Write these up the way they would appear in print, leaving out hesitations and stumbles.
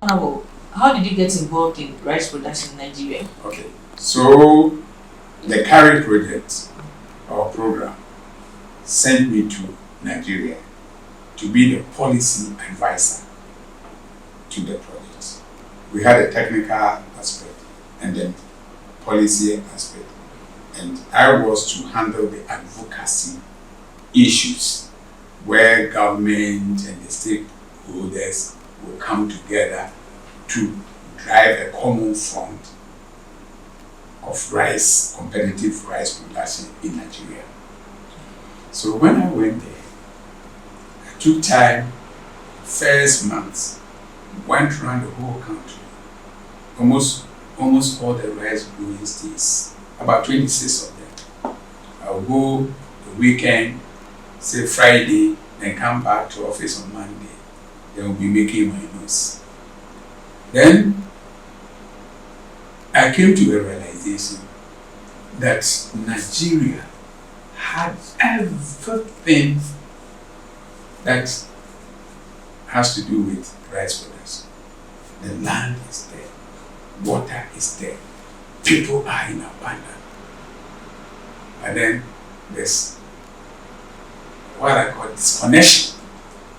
How did you get involved in rice production in Nigeria? Okay, so the CARI project or program sent me to Nigeria to be the policy advisor to the project. We had a technical aspect and then policy aspect, and I was to handle the advocacy issues where government and the stakeholders will come together to drive a common front of rice, competitive rice production in Nigeria. So when I went there, I took time, first month, went around the whole country, almost all the rice growing states, about 26 of them. I'll go the weekend, say Friday, then come back to office on Monday. Then we'll be making my notes. Then I came to a realization that Nigeria had everything that has to do with rice production. The land is there, water is there, people are in abundance. But then there's what I call disconnection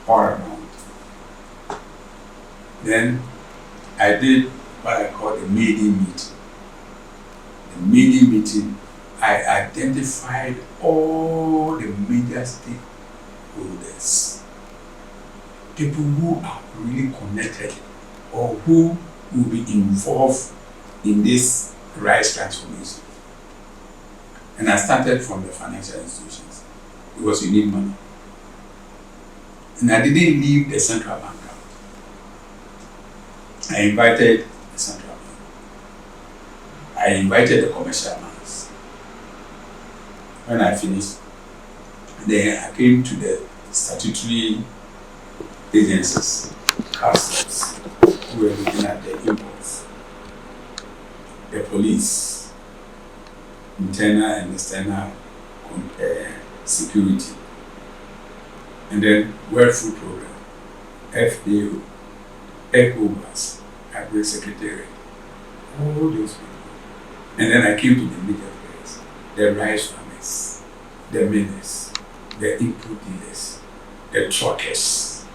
all around. Then I did what I call the maiden meeting. The maiden meeting, I identified all the major stakeholders, people who are really connected or who will be involved in this rice transformation. And I started from the financial institutions because you need money. And I didn't leave the central bank out. I invited the central bank. I invited the commercial banks. When I finished, then I came to the statutory agencies, customs, who were looking at the imports, the police, internal and external security, and then World Food Program, FAO, ECOWAS, Agric Secretariat, all those people. And then I came to the major players, the rice farmers, the millers, the input dealers, the truckers.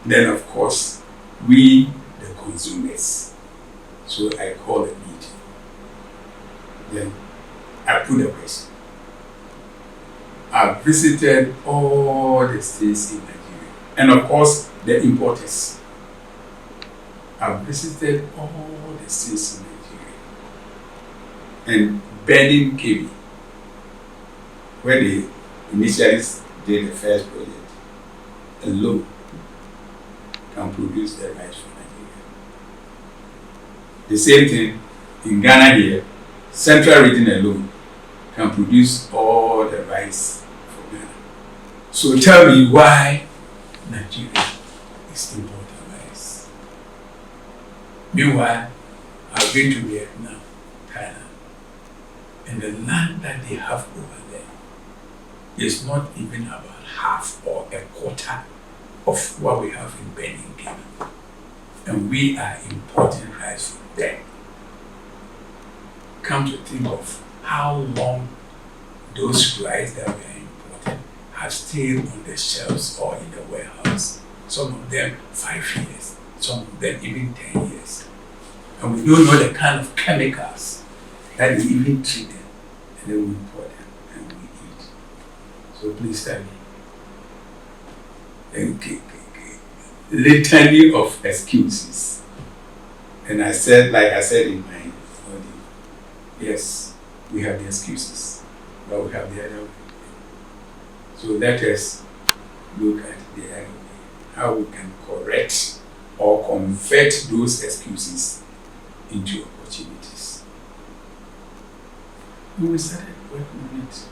Then of course, we, the consumers. So I called a meeting. Then I put a question. I visited all the states in Nigeria, and of course the importers. I visited all the states in Nigeria, and Benin KB, where they initially did the first project, alone can produce the rice for Nigeria. The same thing in Ghana here, Central Region alone can produce all the rice for Ghana. So tell me why Nigeria is importing rice. Meanwhile, I've been to Vietnam, Thailand, and the land that they have over there is not even about half or a quarter of what we have in Benin, Ghana. And we are importing rice from them. Come to think of how long those rice that we are importing have stayed on the shelves or in the warehouse. Some of them 5 years, some of them even 10 years. And we don't know the kind of chemicals that they even treat them, and then we import them and we eat. So please tell me. Litany of excuses. And I said, like I said in my audio, yes, we have the excuses, but we have the other way. So let us look at the other way, how we can correct or convert those excuses into opportunities. And we started working on it.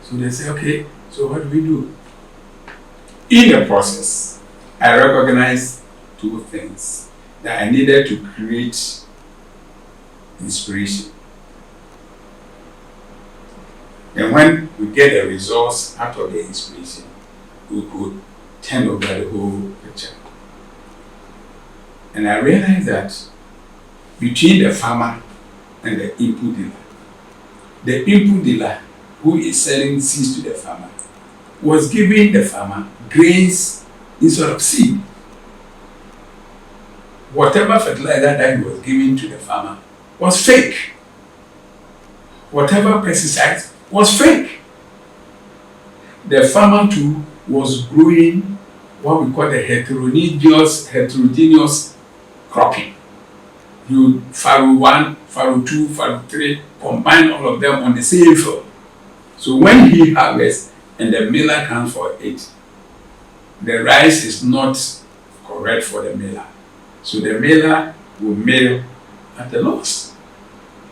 So they say, okay, so what do we do? In the process, I recognized two things: that I needed to create inspiration. And when we get the results out of the inspiration, we could turn over the whole picture. And I realized that between the farmer and the input dealer, the input dealer who is selling seeds to the farmer was giving the farmer grains instead of seed. Whatever fertilizer that he was giving to the farmer was fake. Whatever pesticides was fake. The farmer too was growing what we call the heterogeneous cropping. You farrow 1, farrow 2, farrow 3, combine all of them on the same field. So when he harvests and the miller comes for it, the rice is not correct for the miller. So the miller will mill at a loss.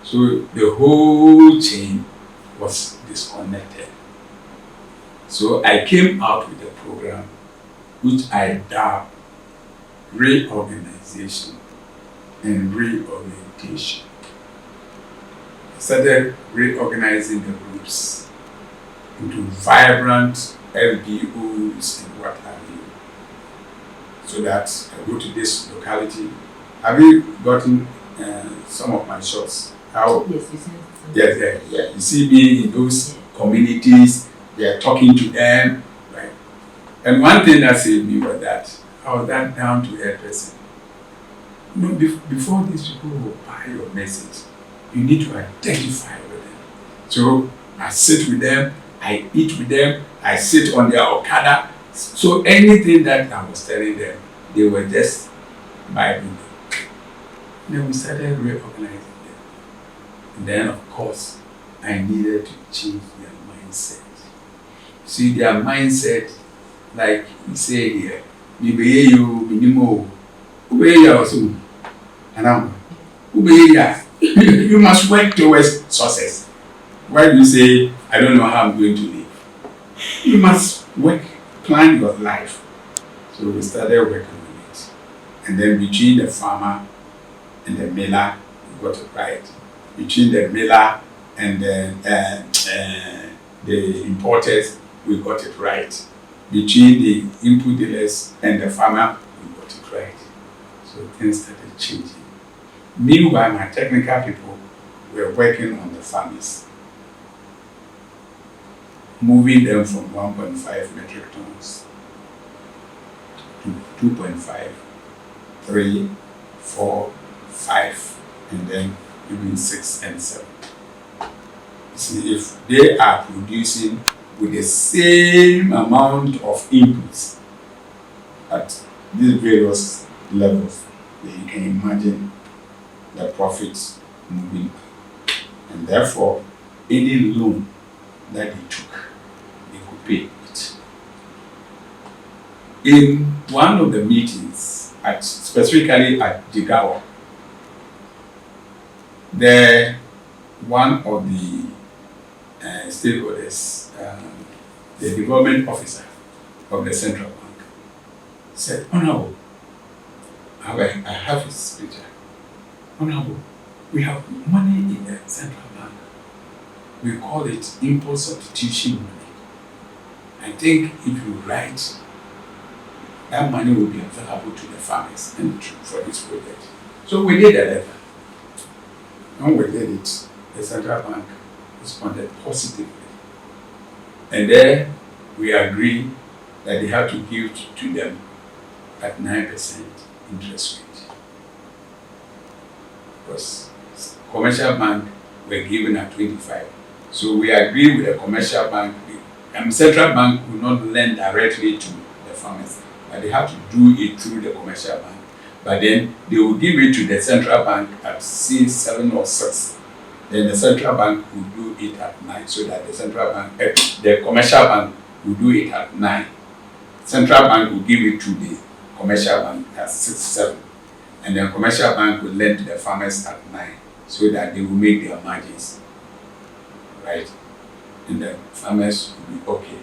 So the whole chain was disconnected. So I came out with a program which I dubbed reorganization and reorientation. I started reorganizing the groups into vibrant LDOs and what have you. So that I go to this locality. Have you gotten some of my shots? How? Yes, you said. Yeah. You see me in those communities, they are talking to them, right? And one thing that saved me was that I was that down to earth person. You know, before these people will buy your message, you need to identify with them. So I sit with them, I eat with them, I sit on their Okada. So anything that I was telling them, they were just vibing. Then we started reorganizing them. And then, of course, I needed to change their mindset. See, their mindset, like we say here, you must work towards success. Why do you say, I don't know how I'm going to live? You must work, plan your life. So we started working on it. And then between the farmer and the miller, we got it right. Between the miller and the importers, we got it right. Between the input dealers and the farmer, we got it right. So things started changing. Meanwhile, my technical people were working on the farmers, moving them from 1.5 metric tons to 2.5, 3, 4, 5, and then even 6 and 7. You see, if they are producing with the same amount of inputs at these various levels, then you can imagine the profits moving up. And therefore, any loan that they took, they could pay it. In one of the meetings, specifically at Jigawa, one of the stakeholders, the development officer of the central bank, said, Honorable, I have his picture. Honorable, we have money in the central bank. We call it import substitution money. I think if you write, that money will be available to the farmers and for this project. So we did a letter. When we did it, the central bank responded positively. And there we agreed that they have to give to them at 9% interest rate. Because commercial bank were given at 25. So we agreed with the commercial bank. Central bank will not lend directly to the farmers, but they have to do it through the commercial bank. But then they will give it to the central bank at 7 or 6. Then the central bank will do it at 9, so that the central bank, the commercial bank will do it at 9. Central bank will give it to the commercial bank at 6, 7. And then commercial bank will lend to the farmers at 9, so that they will make their margins, right? And the farmers will be okay.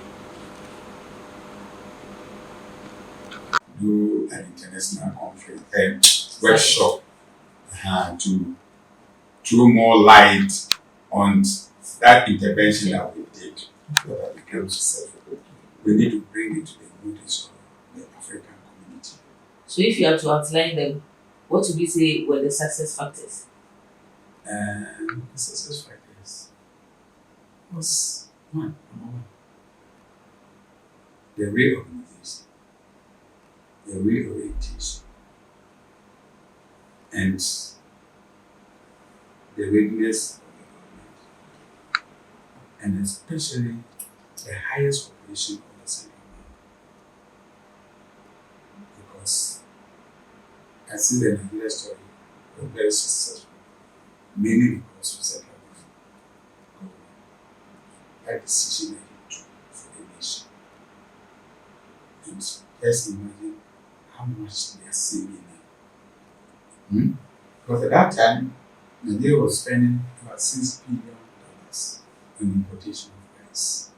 Do an international conference, workshop to throw more light on that intervention that we did that becomes self-help. We need to bring it to the notice of the African community. So if you have to outline them, what would you say were the success factors? The success factors was number one, the reorganization, the reorientation, and the readiness of the government, and especially the highest cooperation of the central government. Because I see the Nigeria story was very successful, mainly because of central government. That decision that he took for the nation. And just imagine how much they are saving now. Because at that time, Nigeria was spending about $6 billion on importation of rice.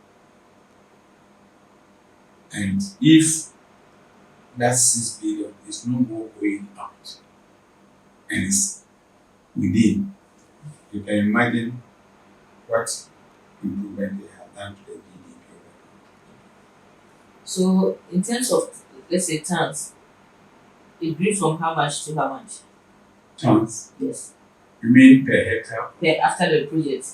And if that 6 billion is no more going out and it's within, you can imagine what improvement they have done to the GDP. So in terms of, let's say, tons, it grew from how much to how much? Tons? Yes. You mean per hectare? After the project?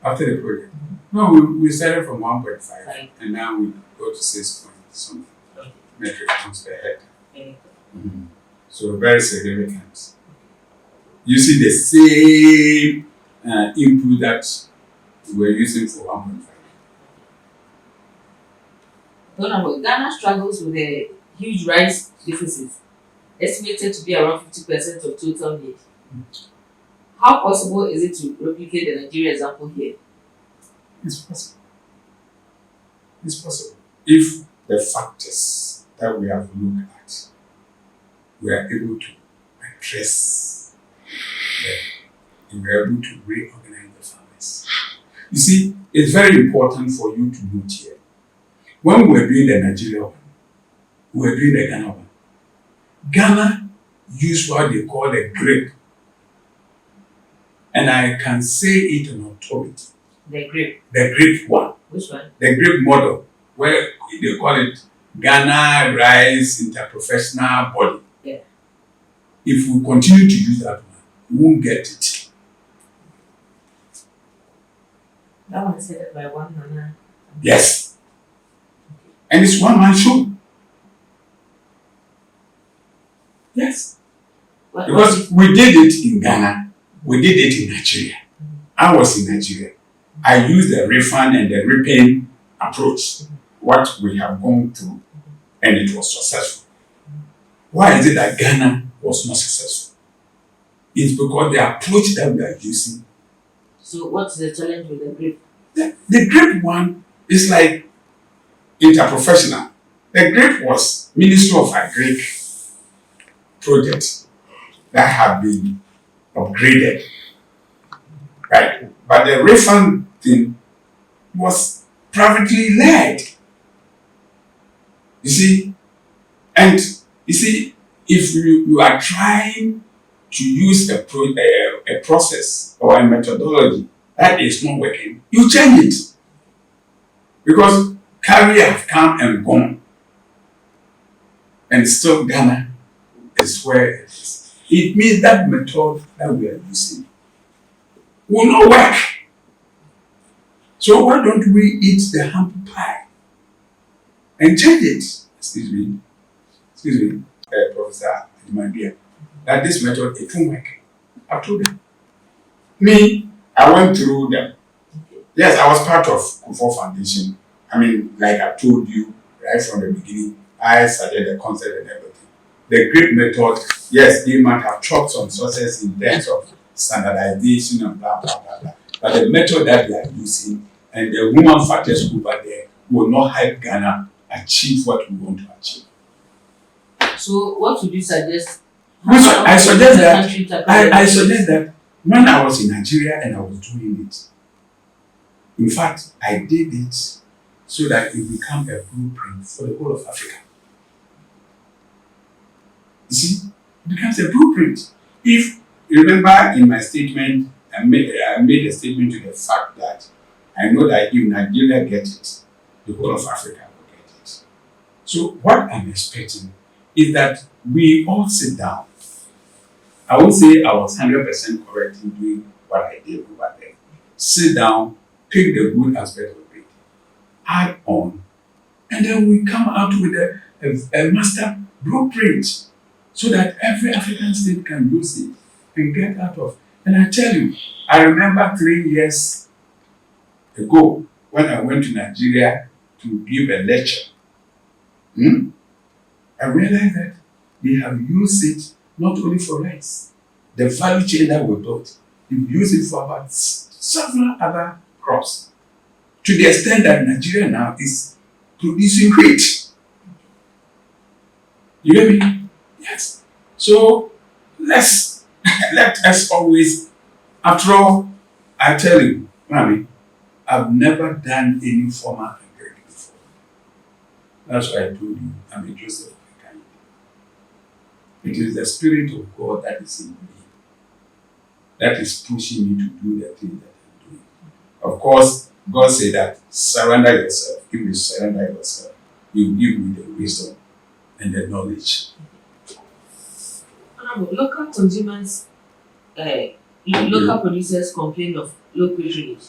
After the project? No, we started from 1.5 Right. and now we go to 6 point something metric tons per hectare. Okay. So very significant. You see the same input that we're using for 1.5. Ghana struggles with a huge rice deficit, estimated to be around 50% of total need. How possible is it to replicate the Nigeria example here? It's possible. It's possible. If the factors that we have looked at, we are able to address them, and we are able to reorganize the farmers. You see, it's very important for you to note here. When we were doing the Nigeria one, we were doing the Ghana one. Ghana used what they call a grape. And I can say it on authority. The grape. The grape one. Which one? The grape model, where they call it Ghana Rice Interprofessional Body. Yeah. If we continue to use that one, we won't get it. That one is headed by one Nana. Yes. And it's one man show. Yes. Because we did it in Ghana, we did it in Nigeria. I was in Nigeria. I used the refund and the repaying approach, what we have gone through, and it was successful. Why is it that Ghana was not successful? It's because the approach that we are using. So what's the challenge with the grape? The grape one is like interprofessional. The grape was Ministry of Agric projects that have been upgraded. Right? But the refund thing was privately led. You see? And you see, if you are trying to use a process or a methodology that is not working, you change it. Because carrier have come and gone. And still Ghana is where it is. It means that method that we are using will not work. So why don't we eat the humble pie and change it? Excuse me, Professor Adimandia, that this method, it won't work. I've told them. Me, I went through them. Yes, I was part of Kufo Foundation. I mean, like I told you right from the beginning, I studied the concept and everything. The great method, yes, they might have chalked some sources in terms of standardization and blah, blah, blah, blah. But the method that they are using and the woman factors over there will not help Ghana achieve what we want to achieve. So what would you suggest? I suggest that when I was in Nigeria and I was doing it, in fact, I did it so that it become a blueprint for the whole of Africa. You see, it becomes a blueprint. If you remember in my statement, I made a statement to the fact that I know that if Nigeria gets it, the whole of Africa will get it. So what I'm expecting is that we all sit down I won't say I was 100% correct in doing what I did over there. Sit down, pick the good aspect of it, add on, and then we come out with a master blueprint so that every African state can use it and get out of. And I tell you, I remember 3 years ago when I went to Nigeria to give a lecture. I realized that they have used it not only for rice, the value chain that we built, they've used it for about several other crops. To the extent that Nigeria now is producing wheat. You hear me? Yes. So let us always, after all, I tell you, Mommy, I've never done any formal agric before. That's why I told you I'm a Joseph. It is the Spirit of God that is in me, that is pushing me to do the thing that I'm doing. Of course, God said that surrender yourself. If you surrender yourself, He will give you the wisdom and the knowledge. Local consumers, local producers complain of low patronage,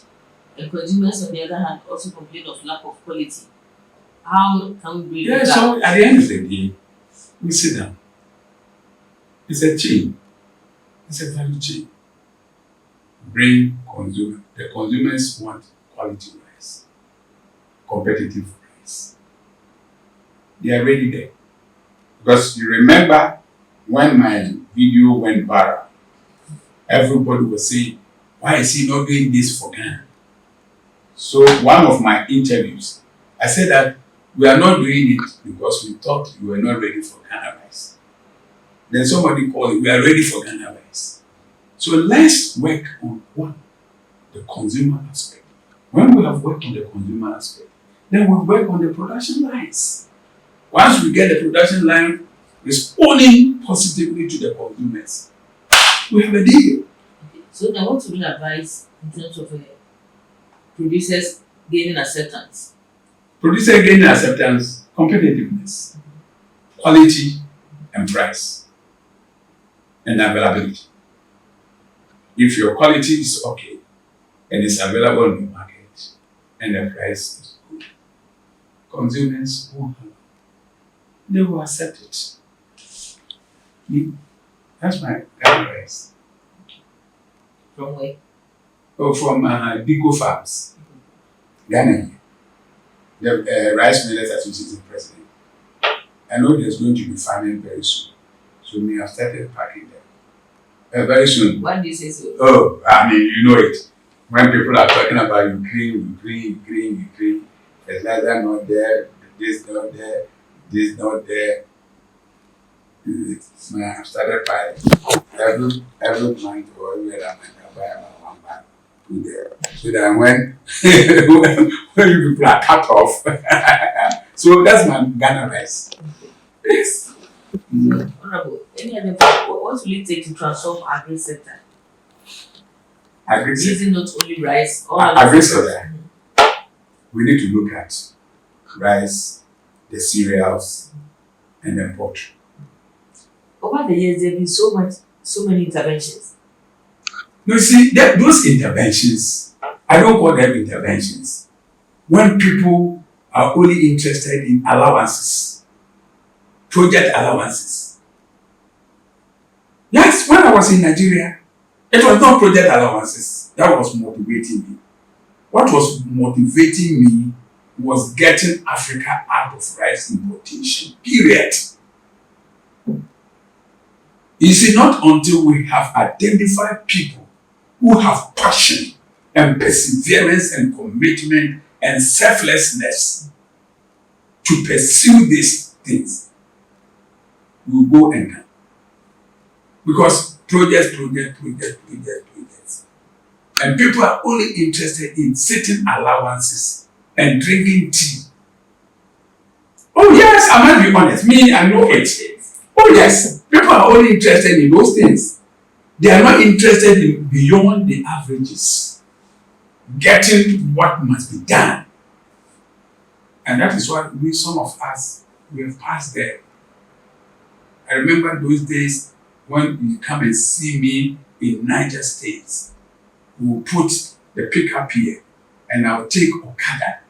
and consumers, on the other hand, also complain of lack of quality. How can we bridge that? So at the end of the day, we sit down. It's a chain. It's a value chain. Bring consumer. The consumers want quality rice, competitive rice. They are already there. Because you remember when my video went viral, everybody was saying, why is he not doing this for Ghana? So one of my interviews, I said that we are not doing it because we thought you were not ready for Ghana rice. Then somebody called it, we are ready for Ghana rice. So let's work on one, the consumer aspect. When we have worked on the consumer aspect, then we work on the production lines. Once we get the production line responding positively to the consumers, we have a deal. So then what would you advise in terms of producers gaining acceptance? Producer gaining acceptance, competitiveness, quality and price, and availability. If your quality is okay and it's available in the market and the price is good, consumers won't have it. They will accept it. That's my Ghana rice. From where? Oh, from Biko Farms, Ghana. The Rice Millers Association president. I know there's going to be farming very soon. So we have started packing them. Very soon. Why do you say so? Oh, I mean, you know it. When people are talking about Ukraine, there's neither not there, this not there, this not there. I've started buying every month or every other month I buy about one bag to there. So that when you people are cut off. So that's my Ghana rice. Yes. Honorable, any other what will it take to transform agri sector? Agric sector. Using not only rice, all Agric sector. We need to look at rice, the cereals, and then poultry. Over the years, there have been so many interventions. You see, those interventions, I don't call them interventions. When people are only interested in allowances, project allowances. Yes, when I was in Nigeria, it was not project allowances that was motivating me. What was motivating me was getting Africa out of rice importation, period. You see, not until we have identified people who have passion and perseverance and commitment and selflessness to pursue these things, we will go and come. Because projects. And people are only interested in certain allowances and drinking tea. Oh yes, I might be honest. Me, I know it. Oh yes, people are only interested in those things. They are not interested in beyond the averages. Getting what must be done. And that is why some of us, we have passed there. I remember those days when you come and see me in Niger State, we'll put the pickup here and I'll take Okada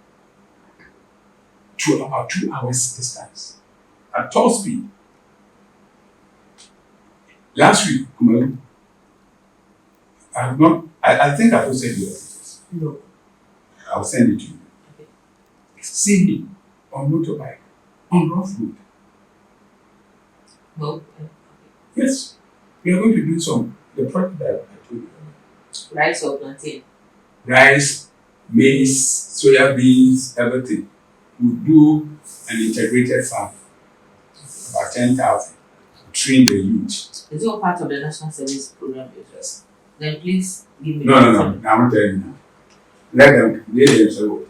to about 2 hours distance at top speed. Last week, Kumalu, I think I will send you a pictures. No. I'll send it to you. Okay. See me on motorbike, on rough road. No. Yes, we are going to do the project that I told you about. Rice or plantain? Rice, maize, soya beans, everything. We do an integrated farm, about 10,000. Train the youth. Is it all part of the National Service Program interest? Then please give me No, I'm telling you now. Let them say what.